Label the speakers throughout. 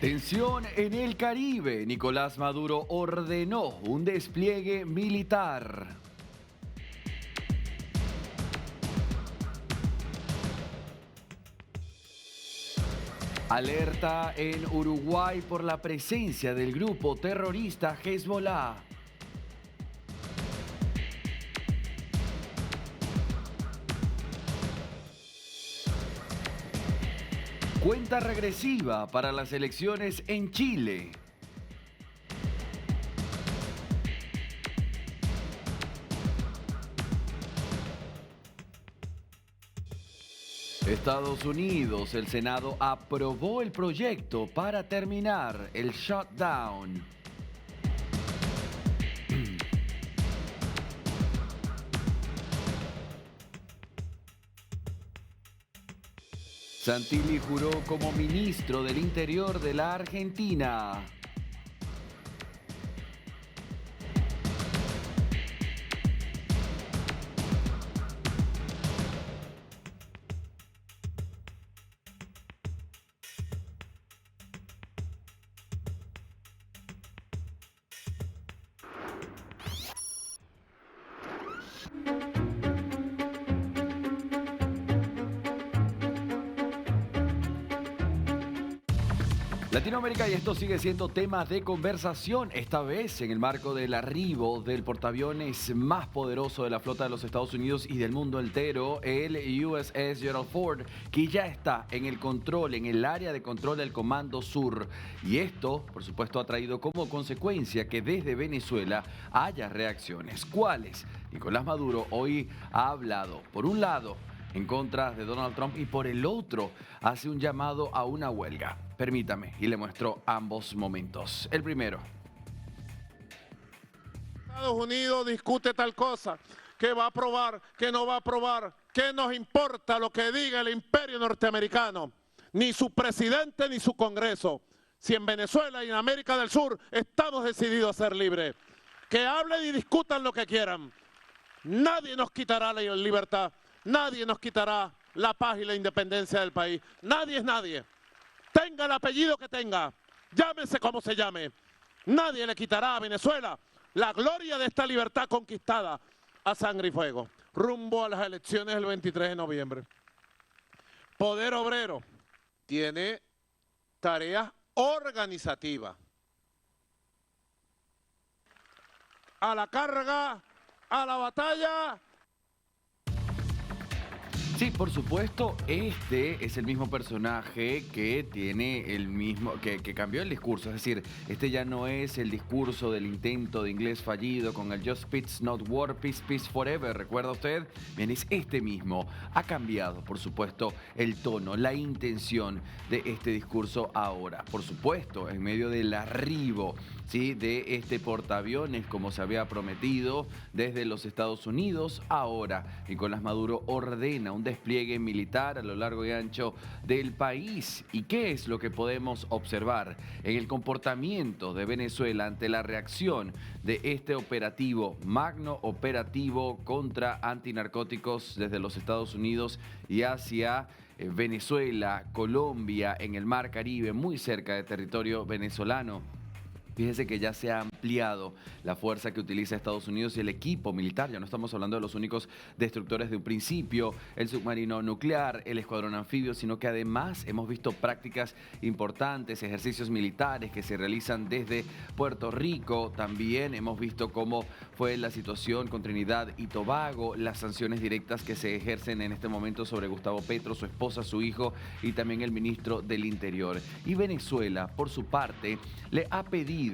Speaker 1: Tensión en el Caribe. Nicolás Maduro ordenó un despliegue militar. Alerta en Uruguay por la presencia del grupo terrorista Hezbollah. Cuenta regresiva para las elecciones en Chile. Estados Unidos, el Senado aprobó el proyecto para terminar el shutdown. Santilli juró como ministro del Interior de la Argentina. Latinoamérica, y esto sigue siendo tema de conversación, esta vez en el marco del arribo del portaaviones más poderoso de la flota de los Estados Unidos y del mundo entero, el USS Gerald Ford, que ya está en el control, en el área de control del Comando Sur. Y esto, por supuesto, ha traído como consecuencia que desde Venezuela haya reacciones. ¿Cuáles? Nicolás Maduro hoy ha hablado, por un lado, en contra de Donald Trump, y por el otro hace un llamado a una huelga. Permítame y le muestro ambos momentos. El primero.
Speaker 2: Estados Unidos discute tal cosa, que va a aprobar, que no va a aprobar. ¿Qué nos importa lo que diga el imperio norteamericano? Ni su presidente ni su Congreso. Si en Venezuela y en América del Sur estamos decididos a ser libres. Que hablen y discutan lo que quieran. Nadie nos quitará la libertad. Nadie nos quitará la paz y la independencia del país. Nadie es nadie. Tenga el apellido que tenga, llámese como se llame. Nadie le quitará a Venezuela la gloria de esta libertad conquistada a sangre y fuego. Rumbo a las elecciones del 23 de noviembre. Poder Obrero tiene tareas organizativas. A la carga, a la batalla.
Speaker 1: Sí, por supuesto, este es el mismo personaje que tiene el mismo, que cambió el discurso. Es decir, este ya no es el discurso del intento de inglés fallido con el Just Peace, Not War, Peace, Peace Forever. ¿Recuerda usted? Bien, es este mismo. Ha cambiado, por supuesto, el tono, la intención de este discurso ahora. Por supuesto, en medio del arribo, ¿sí?, de este portaaviones, como se había prometido desde los Estados Unidos, ahora Nicolás Maduro ordena un despliegue militar a lo largo y ancho del país. ¿Y qué es lo que podemos observar en el comportamiento de Venezuela ante la reacción de este operativo, magno operativo contra antinarcóticos desde los Estados Unidos y hacia Venezuela, Colombia, en el Mar Caribe, muy cerca de territorio venezolano? Fíjese que ya se ha ampliado la fuerza que utiliza Estados Unidos y el equipo militar. Ya no estamos hablando de los únicos destructores de un principio, el submarino nuclear, el escuadrón anfibio, sino que además hemos visto prácticas importantes, ejercicios militares que se realizan desde Puerto Rico. También hemos visto cómo fue la situación con Trinidad y Tobago, las sanciones directas que se ejercen en este momento sobre Gustavo Petro, su esposa, su hijo y también el ministro del Interior. Y Venezuela, por su parte, le ha pedido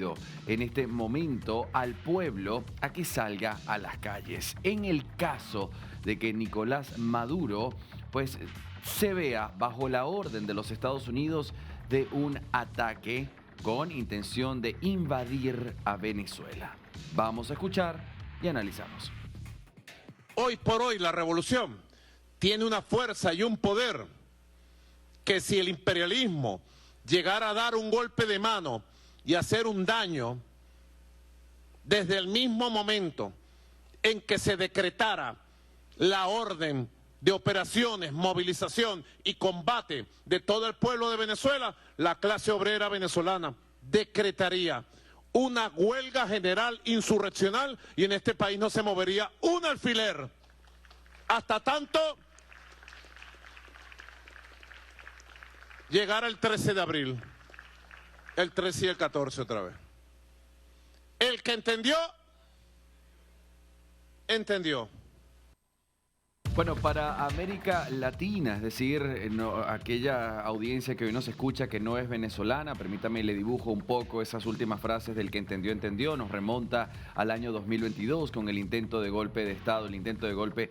Speaker 1: en este momento al pueblo a que salga a las calles. En el caso de que Nicolás Maduro pues se vea bajo la orden de los Estados Unidos de un ataque con intención de invadir a Venezuela. Vamos a escuchar y analizamos.
Speaker 2: Hoy por hoy la revolución tiene una fuerza y un poder que si el imperialismo llegara a dar un golpe de mano y hacer un daño desde el mismo momento en que se decretara la orden de operaciones, movilización y combate de todo el pueblo de Venezuela, la clase obrera venezolana decretaría una huelga general insurreccional y en este país no se movería un alfiler hasta tanto llegara el 13 de abril, el 13 y el 14 otra vez. El que entendió, entendió.
Speaker 1: Bueno, para América Latina, es decir, aquella audiencia que hoy nos escucha que no es venezolana, permítame le dibujo un poco esas últimas frases del que entendió, entendió, nos remonta al año 2022 con el intento de golpe de Estado, el intento de golpe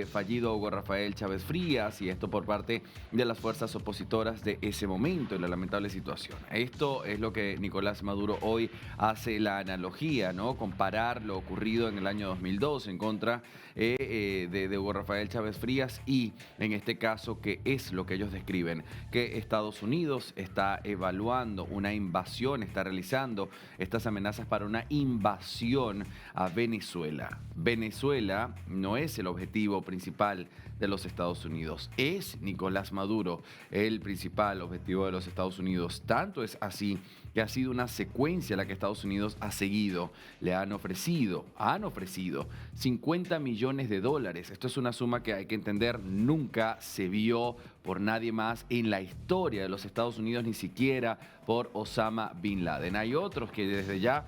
Speaker 1: fallido a Hugo Rafael Chávez Frías, y esto por parte de las fuerzas opositoras de ese momento, en la lamentable situación. Esto es lo que Nicolás Maduro hoy hace la analogía, ¿no? Comparar lo ocurrido en el año 2002 en contra de Hugo Rafael Chávez Frías y en este caso que es lo que ellos describen, que Estados Unidos está evaluando una invasión, está realizando estas amenazas para una invasión a Venezuela. Venezuela no es el objetivo principal de los Estados Unidos, es Nicolás Maduro el principal objetivo de los Estados Unidos. Tanto es así que ha sido una secuencia la que Estados Unidos ha seguido. Le han ofrecido 50 millones de dólares. Esto es una suma que hay que entender, nunca se vio por nadie más en la historia de los Estados Unidos, ni siquiera por Osama Bin Laden. Hay otros que desde ya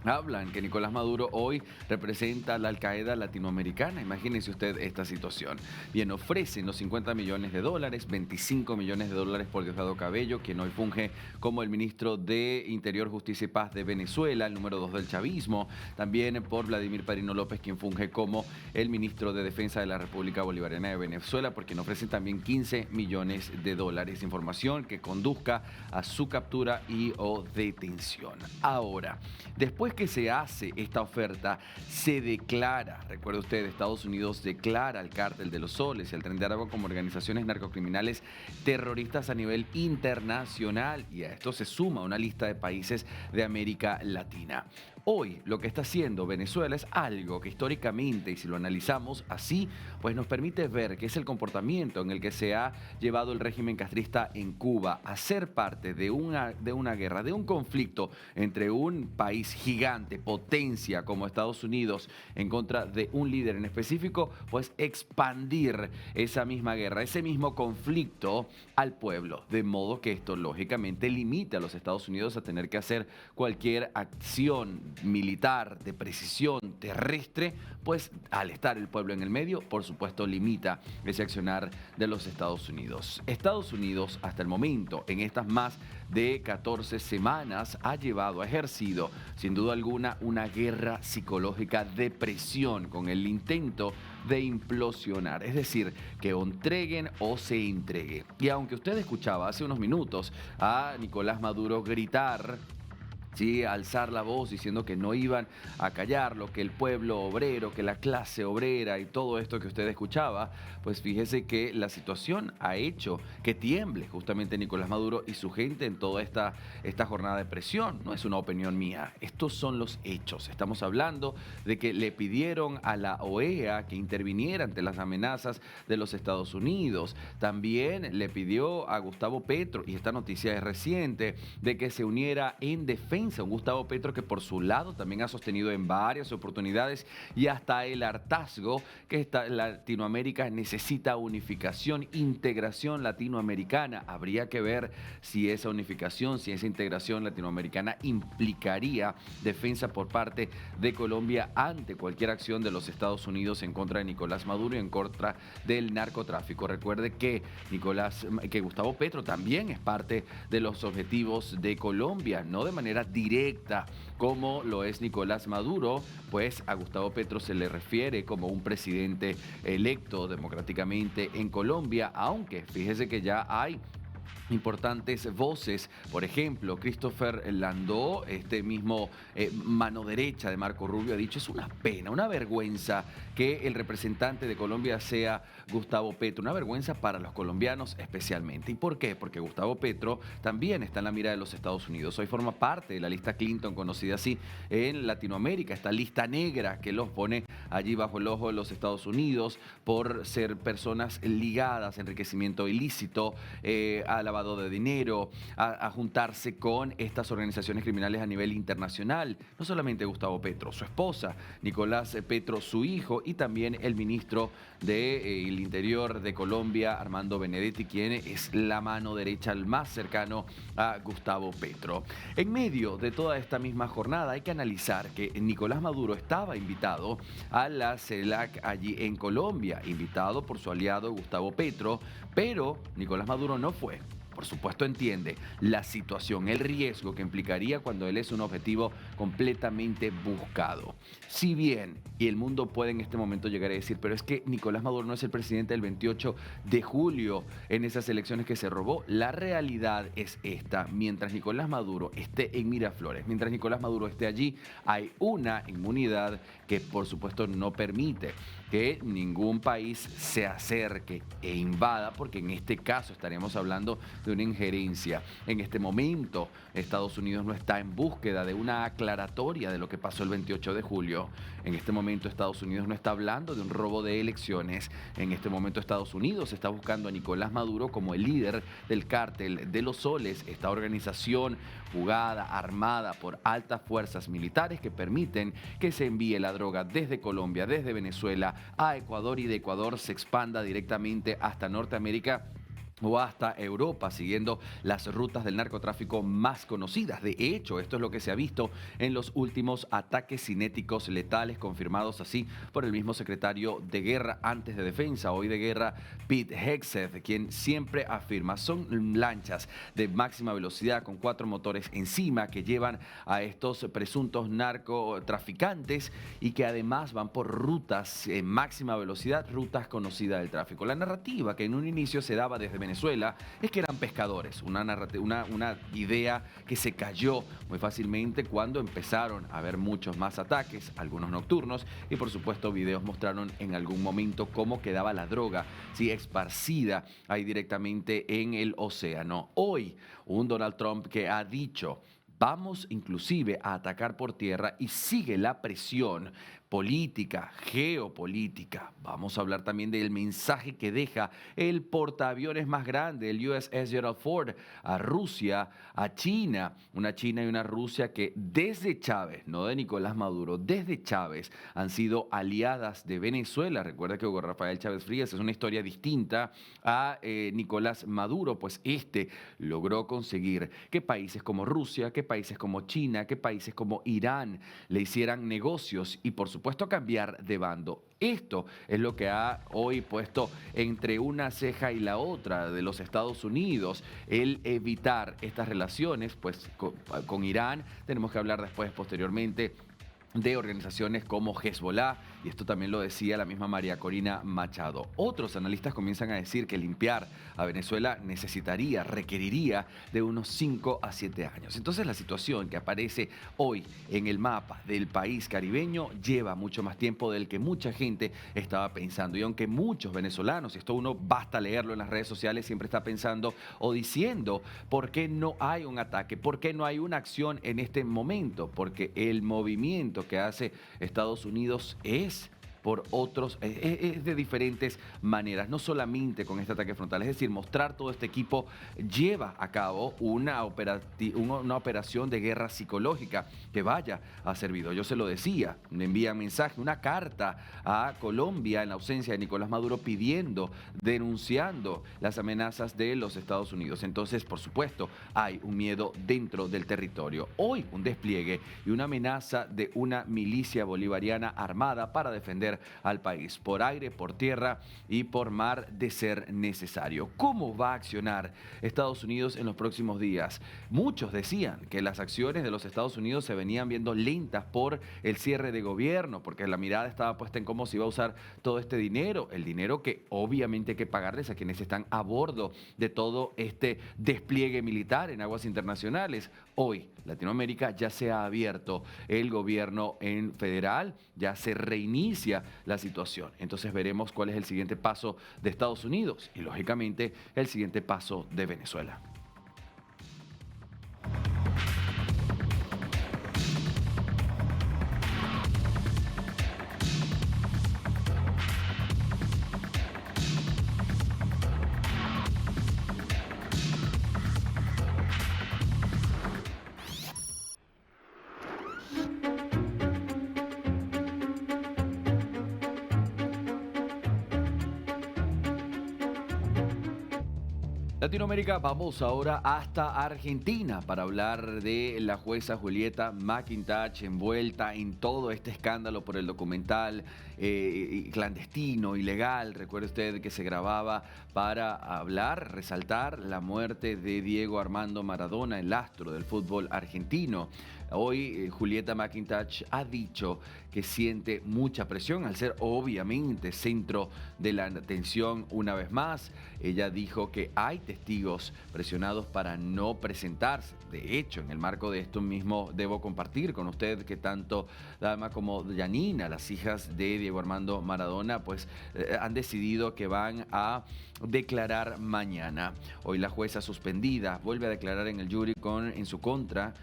Speaker 1: hablan que Nicolás Maduro hoy representa a la Al-Qaeda latinoamericana. Imagínense usted esta situación. Bien, ofrecen los 50 millones de dólares, 25 millones de dólares por Diosdado Cabello, quien hoy funge como el ministro de Interior, Justicia y Paz de Venezuela, el número 2 del chavismo. También por Vladimir Padrino López, quien funge como el ministro de Defensa de la República Bolivariana de Venezuela, por quien ofrecen también 15 millones de dólares. Información que conduzca a su captura y o detención. Ahora, después que se hace esta oferta, se declara, recuerde usted, Estados Unidos declara al Cártel de los Soles y al Tren de Aragua como organizaciones narcocriminales terroristas a nivel internacional, y a esto se suma una lista de países de América Latina. Hoy lo que está haciendo Venezuela es algo que históricamente, y si lo analizamos así, pues nos permite ver que es el comportamiento en el que se ha llevado el régimen castrista en Cuba a ser parte de una guerra, de un conflicto entre un país gigante, potencia como Estados Unidos, en contra de un líder en específico, pues expandir esa misma guerra, ese mismo conflicto al pueblo, de modo que esto lógicamente limita a los Estados Unidos a tener que hacer cualquier acción militar, de precisión, terrestre, pues al estar el pueblo en el medio, por supuesto limita ese accionar de los Estados Unidos. Estados Unidos hasta el momento, en estas más de 14 semanas, ha ejercido sin duda alguna una guerra psicológica de presión con el intento de implosionar, es decir, que o entreguen o se entregue. Y aunque usted escuchaba hace unos minutos a Nicolás Maduro gritar, sí, alzar la voz diciendo que no iban a callarlo, que el pueblo obrero, que la clase obrera y todo esto que usted escuchaba, pues fíjese que la situación ha hecho que tiemble justamente Nicolás Maduro y su gente en toda esta jornada de presión. No es una opinión mía, estos son los hechos. Estamos hablando de que le pidieron a la OEA que interviniera ante las amenazas de los Estados Unidos. También le pidió a Gustavo Petro, y esta noticia es reciente, de que se uniera en defensa. Un Gustavo Petro que por su lado también ha sostenido en varias oportunidades y hasta el hartazgo que Latinoamérica necesita unificación, integración latinoamericana. Habría que ver si esa unificación, si esa integración latinoamericana implicaría defensa por parte de Colombia ante cualquier acción de los Estados Unidos en contra de Nicolás Maduro y en contra del narcotráfico. Recuerde que Gustavo Petro también es parte de los objetivos de Colombia, no de manera directa como lo es Nicolás Maduro, pues a Gustavo Petro se le refiere como un presidente electo democráticamente en Colombia, aunque fíjese que ya hay importantes voces. Por ejemplo, Christopher Landó, este mismo mano derecha de Marco Rubio, ha dicho: es una pena, una vergüenza que el representante de Colombia sea Gustavo Petro, una vergüenza para los colombianos especialmente. ¿Y por qué? Porque Gustavo Petro también está en la mira de los Estados Unidos. Hoy forma parte de la lista Clinton, conocida así en Latinoamérica, esta lista negra que los pone allí bajo el ojo de los Estados Unidos por ser personas ligadas a enriquecimiento ilícito, a lavado de dinero, a juntarse con estas organizaciones criminales a nivel internacional. No solamente Gustavo Petro, su esposa, Nicolás Petro, su hijo, y también el ministro del Interior de Colombia, Armando Benedetti, quien es la mano derecha, el más cercano a Gustavo Petro. En medio de toda esta misma jornada hay que analizar que Nicolás Maduro estaba invitado a la CELAC allí en Colombia, invitado por su aliado Gustavo Petro, pero Nicolás Maduro no fue. Por supuesto entiende la situación, el riesgo que implicaría cuando él es un objetivo completamente buscado. Si bien, y el mundo puede en este momento llegar a decir, pero es que Nicolás Maduro no es el presidente del 28 de julio en esas elecciones que se robó, la realidad es esta: mientras Nicolás Maduro esté en Miraflores, mientras Nicolás Maduro esté allí, hay una inmunidad que por supuesto no permite que ningún país se acerque e invada, porque en este caso estaremos hablando de una injerencia. En este momento, Estados Unidos no está en búsqueda de una aclaratoria de lo que pasó el 28 de julio. En este momento, Estados Unidos no está hablando de un robo de elecciones. En este momento, Estados Unidos está buscando a Nicolás Maduro como el líder del cártel de los Soles, esta organización jugada, armada por altas fuerzas militares que permiten que se envíe la droga desde Colombia, desde Venezuela a Ecuador, y de Ecuador se expanda directamente hasta Norteamérica o hasta Europa, siguiendo las rutas del narcotráfico más conocidas. De hecho, esto es lo que se ha visto en los últimos ataques cinéticos letales, confirmados así por el mismo secretario de Guerra, antes de Defensa, hoy de Guerra, Pete Hegseth, quien siempre afirma: son lanchas de máxima velocidad con 4 motores encima que llevan a estos presuntos narcotraficantes y que además van por rutas en máxima velocidad, rutas conocidas del tráfico. La narrativa que en un inicio se daba desde Venezuela es que eran pescadores, una idea que se cayó muy fácilmente cuando empezaron a haber muchos más ataques, algunos nocturnos, y por supuesto videos mostraron en algún momento cómo quedaba la droga, ¿sí?, esparcida ahí directamente en el océano. Hoy, un Donald Trump que ha dicho: vamos inclusive a atacar por tierra, y sigue la presión política, geopolítica. Vamos a hablar también del mensaje que deja el portaaviones más grande, el USS Gerald Ford, a Rusia, a China. Una China y una Rusia que desde Chávez, no de Nicolás Maduro, desde Chávez han sido aliadas de Venezuela. Recuerda que Hugo Rafael Chávez Frías es una historia distinta a Nicolás Maduro, pues este logró conseguir que países como Rusia, que países como China, que países como Irán le hicieran negocios y por supuesto cambiar de bando. Esto es lo que ha hoy puesto entre una ceja y la otra de los Estados Unidos, el evitar estas relaciones pues con Irán. Tenemos que hablar después, posteriormente, de organizaciones como Hezbollah, y esto también lo decía la misma María Corina Machado. Otros analistas comienzan a decir que limpiar a Venezuela requeriría de unos 5 a 7 años. Entonces la situación que aparece hoy en el mapa del país caribeño lleva mucho más tiempo del que mucha gente estaba pensando. Y aunque muchos venezolanos, y esto uno basta leerlo en las redes sociales, siempre está pensando o diciendo: ¿por qué no hay un ataque? ¿Por qué no hay una acción en este momento? Porque el movimiento que hace Estados Unidos es por otros, es de diferentes maneras, no solamente con este ataque frontal. Es decir, mostrar todo este equipo lleva a cabo una operación de guerra psicológica que vaya a servido. Yo se lo decía, me envían mensaje, una carta a Colombia en la ausencia de Nicolás Maduro pidiendo, denunciando las amenazas de los Estados Unidos. Entonces, por supuesto, hay un miedo dentro del territorio. Hoy un despliegue y una amenaza de una milicia bolivariana armada para defender volver al país, por aire, por tierra y por mar de ser necesario. ¿Cómo va a accionar Estados Unidos en los próximos días? Muchos decían que las acciones de los Estados Unidos se venían viendo lentas por el cierre de gobierno, porque la mirada estaba puesta en cómo se iba a usar todo este dinero, el dinero que obviamente hay que pagarles a quienes están a bordo de todo este despliegue militar en aguas internacionales. Hoy, Latinoamérica ya se ha abierto el gobierno en federal, ya se reinicia la situación. Entonces veremos cuál es el siguiente paso de Estados Unidos y, lógicamente, el siguiente paso de Venezuela. Latinoamérica, vamos ahora hasta Argentina para hablar de la jueza Julieta McIntosh envuelta en todo este escándalo por el documental clandestino, ilegal. Recuerde usted que se grababa para hablar, resaltar la muerte de Diego Armando Maradona, el astro del fútbol argentino. Hoy Julieta McIntosh ha dicho que siente mucha presión al ser obviamente centro de la atención una vez más. Ella dijo que hay testigos presionados para no presentarse. De hecho, en el marco de esto mismo debo compartir con usted que tanto Dalma como Yanina, las hijas de Diego Armando Maradona, pues han decidido que van a declarar mañana. Hoy la jueza suspendida vuelve a declarar en el jury en su contra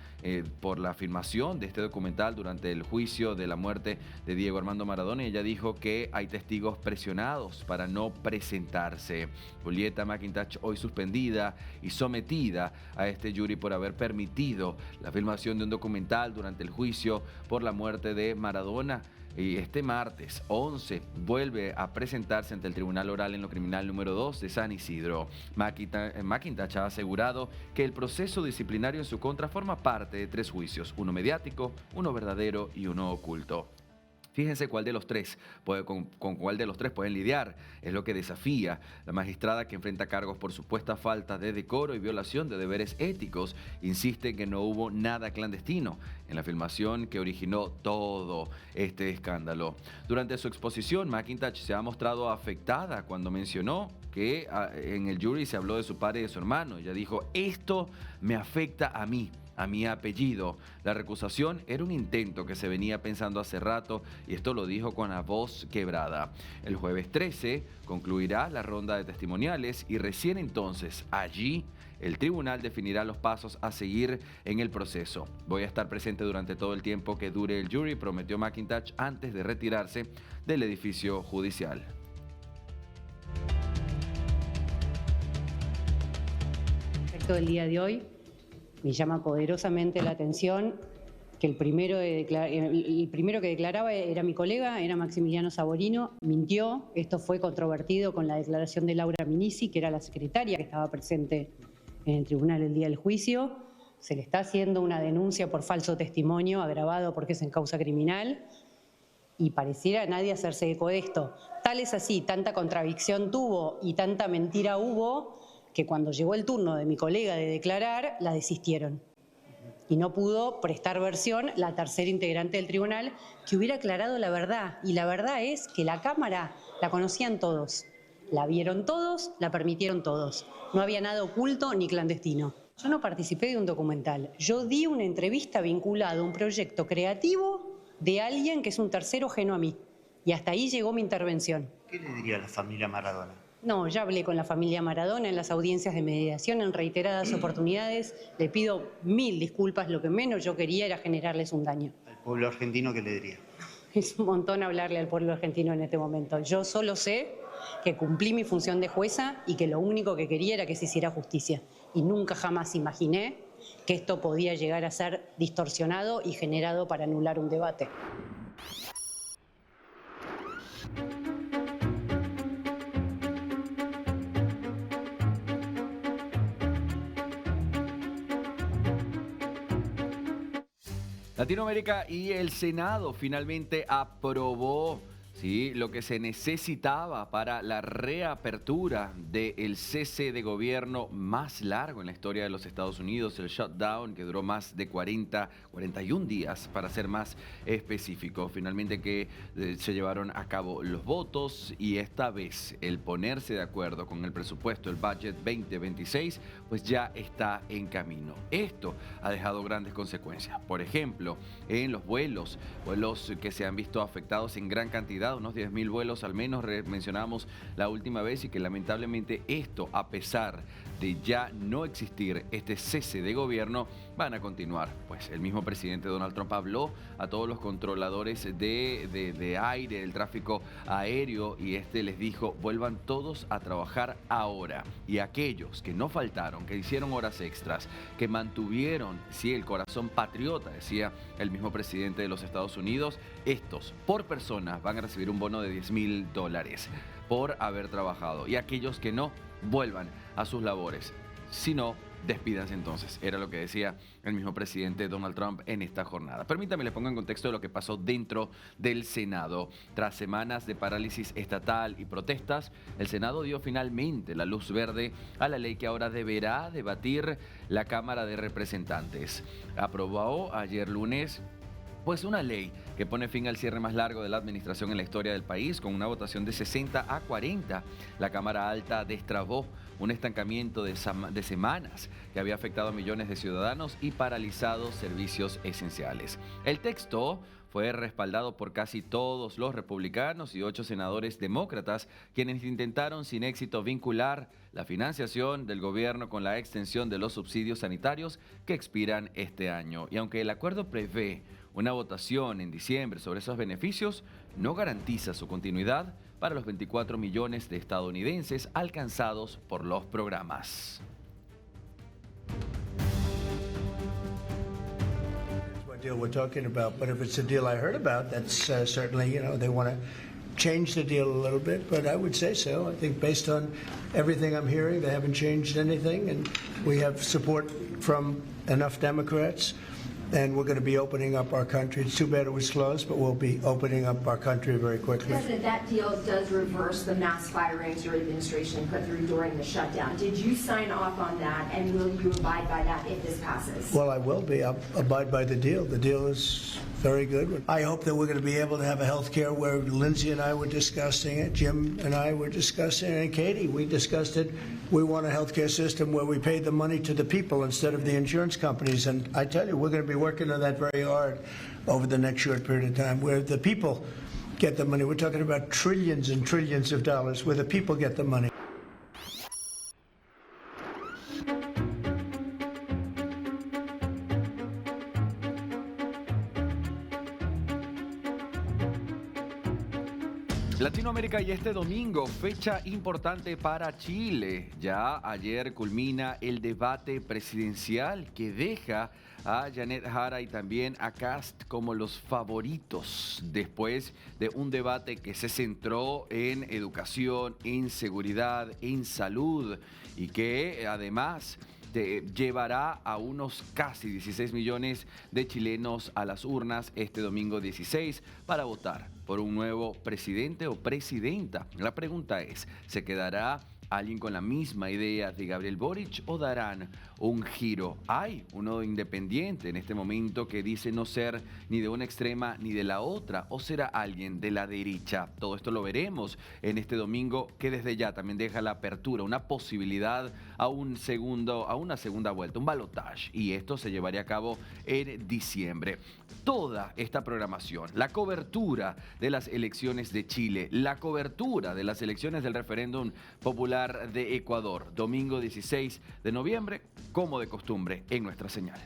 Speaker 1: por la filmación de este documental durante el juicio de la muerte de Diego Armando Maradona. Y ella dijo que hay testigos presionados para no presentarse. Julieta McIntosh hoy suspendida y sometida a este jury por haber permitido la filmación de un documental durante el juicio por la muerte de Maradona. Y este martes 11 vuelve a presentarse ante el Tribunal Oral en lo Criminal número 2 de San Isidro. McIntosh ha asegurado que el proceso disciplinario en su contra forma parte de 3 juicios, uno mediático, uno verdadero y uno oculto. Fíjense cuál de los tres con cuál de los tres pueden lidiar. Es lo que desafía la magistrada, que enfrenta cargos por supuesta falta de decoro y violación de deberes éticos. Insiste en que no hubo nada clandestino en la filmación que originó todo este escándalo. Durante su exposición, McIntosh se ha mostrado afectada cuando mencionó que en el jury se habló de su padre y de su hermano. Ella dijo: esto me afecta a mí, a mi apellido. La recusación era un intento que se venía pensando hace rato, y esto lo dijo con la voz quebrada. El jueves 13 concluirá la ronda de testimoniales y recién entonces allí el tribunal definirá los pasos a seguir en el proceso. Voy a estar presente durante todo el tiempo que dure el jury, prometió McIntosh antes de retirarse del edificio judicial.
Speaker 3: Respecto del día de hoy, me llama poderosamente la atención que el primero que declaraba era mi colega, era Maximiliano Saborino. Mintió. Esto fue controvertido con la declaración de Laura Minisi, que era la secretaria que estaba presente en el tribunal el día del juicio. Se le está haciendo una denuncia por falso testimonio, agravado porque es en causa criminal, y pareciera nadie hacerse eco de esto. Tal es así, tanta contradicción tuvo y tanta mentira hubo, que cuando llegó el turno de mi colega de declarar, la desistieron. Y no pudo prestar versión la tercera integrante del tribunal, que hubiera aclarado la verdad. Y la verdad es que la Cámara la conocían todos, la vieron todos, la permitieron todos. No había nada oculto ni clandestino. Yo no participé de un documental. Yo di una entrevista vinculada a un proyecto creativo de alguien que es un tercero ajeno a mí. Y hasta ahí llegó mi intervención.
Speaker 4: ¿Qué le diría a la familia Maradona?
Speaker 3: No, ya hablé con la familia Maradona en las audiencias de mediación en reiteradas oportunidades. Le pido 1000 disculpas, lo que menos yo quería era generarles un daño.
Speaker 4: ¿Al pueblo argentino qué le diría?
Speaker 3: Es un montón hablarle al pueblo argentino en este momento. Yo solo sé que cumplí mi función de jueza y que lo único que quería era que se hiciera justicia. Y nunca jamás imaginé que esto podía llegar a ser distorsionado y generado para anular un debate.
Speaker 1: Latinoamérica y el Senado finalmente aprobó Sí, lo que se necesitaba para la reapertura del cese de gobierno más largo en la historia de los Estados Unidos, el shutdown que duró más de 41 días para ser más específico. Finalmente que se llevaron a cabo los votos y esta vez el ponerse de acuerdo con el presupuesto, el budget 2026, pues ya está en camino. Esto ha dejado grandes consecuencias. Por ejemplo, en los vuelos que se han visto afectados en gran cantidad, unos 10.000 vuelos al menos mencionamos la última vez, y que lamentablemente esto, a pesar de ya no existir este cese de gobierno, van a continuar. Pues el mismo presidente Donald Trump habló a todos los controladores de aire, del tráfico aéreo, y les dijo: vuelvan todos a trabajar ahora. Y aquellos que no faltaron, que hicieron horas extras, que mantuvieron, sí, el corazón patriota, decía el mismo presidente de los Estados Unidos, estos por persona van a recibir un bono de $10.000 por haber trabajado. Y aquellos que no, vuelvan a sus labores. Si no, despídanse entonces. Era lo que decía el mismo presidente Donald Trump en esta jornada. Permítame, les pongo en contexto de lo que pasó dentro del Senado. Tras semanas de parálisis estatal y protestas, el Senado dio finalmente la luz verde a la ley que ahora deberá debatir la Cámara de Representantes. Aprobó ayer lunes pues una ley que pone fin al cierre más largo de la administración en la historia del país, con una votación de 60-40. La Cámara Alta destrabó un estancamiento de semanas que había afectado a millones de ciudadanos y paralizado servicios esenciales. El texto fue respaldado por casi todos los republicanos y 8 senadores demócratas, quienes intentaron sin éxito vincular la financiación del gobierno con la extensión de los subsidios sanitarios que expiran este año. Y aunque el acuerdo prevé una votación en diciembre sobre esos beneficios, no garantiza su continuidad para los 24 millones de estadounidenses alcanzados por los programas.
Speaker 5: Deal we're talking about, but if it's a deal I heard about, that's certainly, they want to change the deal a little bit, but I would say so. I think based on everything I'm hearing, they haven't changed anything, and we have support from enough Democrats, and we're going to be opening up our country. It's too bad it was closed, but we'll be opening up our country very quickly.
Speaker 6: President, that deal does reverse the mass firings your administration put through during the shutdown. Did you sign off on that, and will you abide by that if this passes?
Speaker 5: Well, I will be. I'll abide by the deal. The deal is very good. I hope that we're going to be able to have a health care where Lindsay and I were discussing it, Jim and I were discussing it, and Katie, we discussed it. We want a health care system where we pay the money to the people instead of the insurance companies. And I tell you, we're going to be working on that very hard over the next short period of time, where the people get the money. We're talking about trillions and trillions of dollars, where the people get the money.
Speaker 1: Latinoamérica, y este domingo, fecha importante para Chile. Ya ayer culmina el debate presidencial que deja a Janet Jara y también a Kast como los favoritos, después de un debate que se centró en educación, en seguridad, en salud, y que además llevará a unos casi 16 millones de chilenos a las urnas este domingo 16 para votar por un nuevo presidente o presidenta. La pregunta es, ¿se quedará alguien con la misma idea de Gabriel Boric o darán un giro? Hay uno independiente en este momento que dice no ser ni de una extrema ni de la otra, o será alguien de la derecha. Todo esto lo veremos en este domingo, que desde ya también deja la apertura, una posibilidad a una segunda vuelta, un balotaje, y esto se llevaría a cabo en diciembre. Toda esta programación, la cobertura de las elecciones de Chile, la cobertura de las elecciones del referéndum popular de Ecuador, domingo 16 de noviembre, como de costumbre, en nuestra señal.